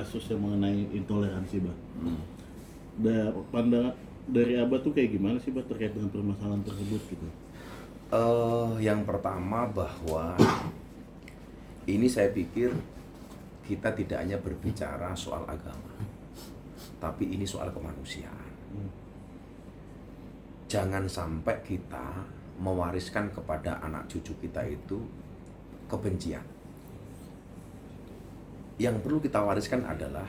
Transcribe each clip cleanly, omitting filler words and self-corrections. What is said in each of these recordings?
kasus yang mengenai intoleransi, Bah. Pandangan dari Abah tuh kayak gimana sih, Bah, terkait dengan permasalahan tersebut gitu? Yang pertama bahwa ini saya pikir kita tidak hanya berbicara soal agama, tapi ini soal kemanusiaan. Jangan sampai kita mewariskan kepada anak cucu kita itu kebencian. Yang perlu kita wariskan adalah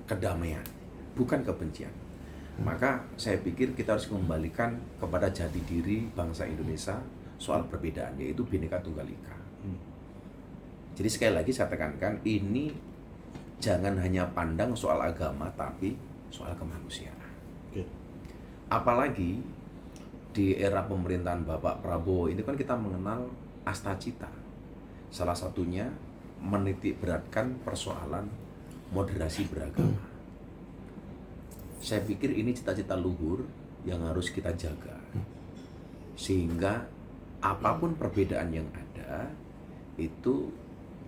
kedamaian, bukan kebencian. Maka saya pikir kita harus kembalikan kepada jati diri bangsa Indonesia soal perbedaan, yaitu Bhinneka Tunggal Ika. Jadi sekali lagi saya tekankan, ini jangan hanya pandang soal agama, tapi soal kemanusiaan. Apalagi di era pemerintahan Bapak Prabowo ini kan kita mengenal astacita. Salah satunya menitik beratkan persoalan moderasi beragama. Saya pikir ini cita-cita luhur yang harus kita jaga, sehingga apapun perbedaan yang ada itu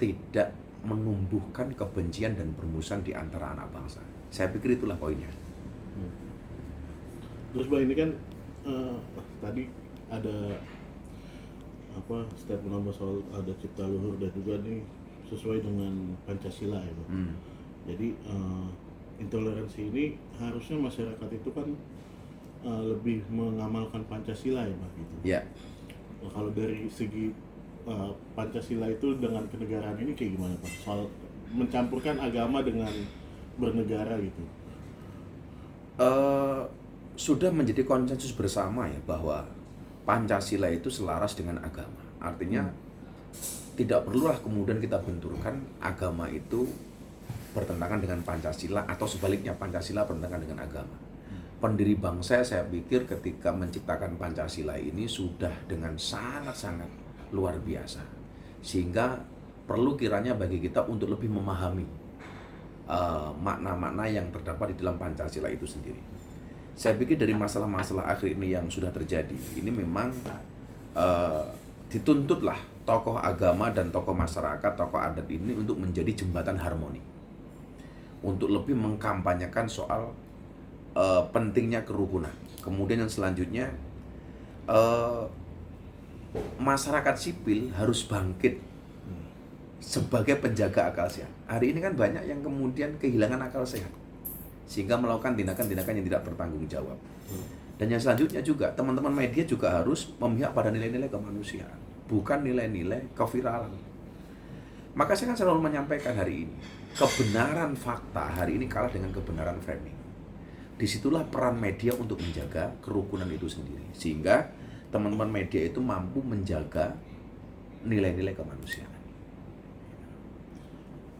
tidak menumbuhkan kebencian dan permusuhan di antara anak bangsa. Saya pikir itulah poinnya. Terus, Bah, ini kan tadi ada statement Abah soal ada cipta luhur dan juga nih sesuai dengan Pancasila ya, Bah. Jadi intoleransi ini harusnya masyarakat itu kan lebih mengamalkan Pancasila ya, Bah, gitu. Ya. Nah, kalau dari segi Pancasila itu dengan kenegaraan ini kayak gimana, Pak? Soal mencampurkan agama dengan bernegara gitu. Sudah menjadi konsensus bersama ya bahwa Pancasila itu selaras dengan agama. Artinya tidak perlulah kemudian kita benturkan agama itu bertentangan dengan Pancasila atau sebaliknya Pancasila bertentangan dengan agama. Pendiri bangsa saya pikir ketika menciptakan Pancasila ini sudah dengan sangat-sangat luar biasa, sehingga perlu kiranya bagi kita untuk lebih memahami makna-makna yang terdapat di dalam Pancasila itu sendiri. Saya pikir dari masalah-masalah akhir ini yang sudah terjadi, ini memang dituntutlah tokoh agama dan tokoh masyarakat, tokoh adat ini untuk menjadi jembatan harmoni, untuk lebih mengkampanyekan soal pentingnya kerukunan. Kemudian yang selanjutnya, masyarakat sipil harus bangkit sebagai penjaga akal sehat. Hari ini kan banyak yang kemudian kehilangan akal sehat sehingga melakukan tindakan-tindakan yang tidak bertanggung jawab. Dan yang selanjutnya juga teman-teman media juga harus memihak pada nilai-nilai kemanusiaan, bukan nilai-nilai keviralan. Maka saya kan selalu menyampaikan hari ini, kebenaran fakta hari ini kalah dengan kebenaran framing. Disitulah peran media untuk menjaga kerukunan itu sendiri, sehingga teman-teman media itu mampu menjaga nilai-nilai kemanusiaan.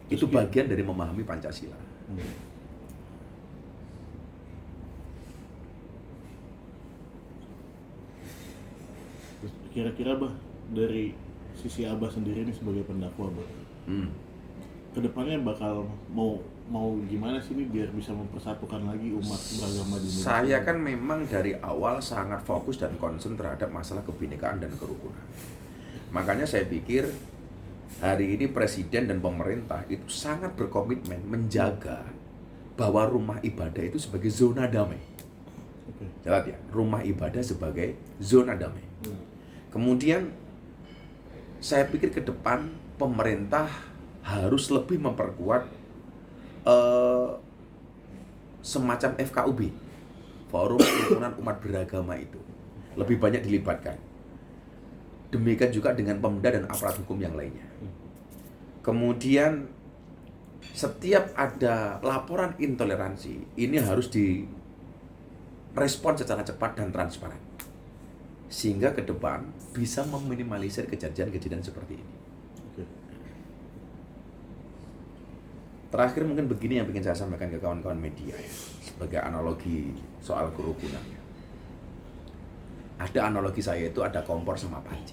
Itu bagian dari memahami Pancasila. Kira-kira, Bah, dari sisi Abah sendiri nih sebagai pendakwa, Bah, kedepannya bakal mau gimana sih nih biar bisa mempersatukan lagi umat beragama di Indonesia? Saya kan memang dari awal sangat fokus dan concern terhadap masalah kebinekaan dan kerukunan. Makanya saya pikir hari ini Presiden dan pemerintah itu sangat berkomitmen menjaga bahwa rumah ibadah itu sebagai zona damai. Jelas ya, rumah ibadah sebagai zona damai. Kemudian saya pikir ke depan pemerintah harus lebih memperkuat semacam FKUB, Forum Kerukunan Umat Beragama itu lebih banyak dilibatkan. Demikian juga dengan Pemda dan aparat hukum yang lainnya. Kemudian setiap ada laporan intoleransi, ini harus direspon secara cepat dan transparan, sehingga ke depan bisa meminimalisir kejadian-kejadian seperti ini. Terakhir mungkin begini yang ingin saya sampaikan ke kawan-kawan media ya, sebagai analogi soal kerukunan. Ada analogi saya itu ada kompor sama panci.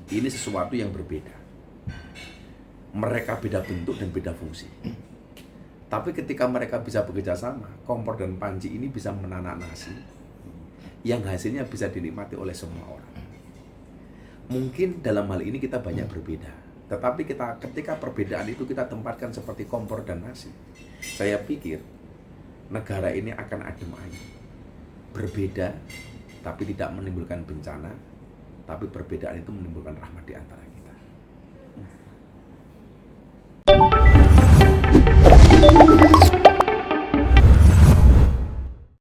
Ini sesuatu yang berbeda. Mereka beda bentuk dan beda fungsi. Tapi ketika mereka bisa bekerja sama, kompor dan panci ini bisa menanak nasi yang hasilnya bisa dinikmati oleh semua orang. Mungkin dalam hal ini kita banyak berbeda, Tetapi ketika perbedaan itu kita tempatkan seperti kompor dan nasi, saya pikir negara ini akan adem ayem. Berbeda, tapi tidak menimbulkan bencana, tapi perbedaan itu menimbulkan rahmat di antara kita.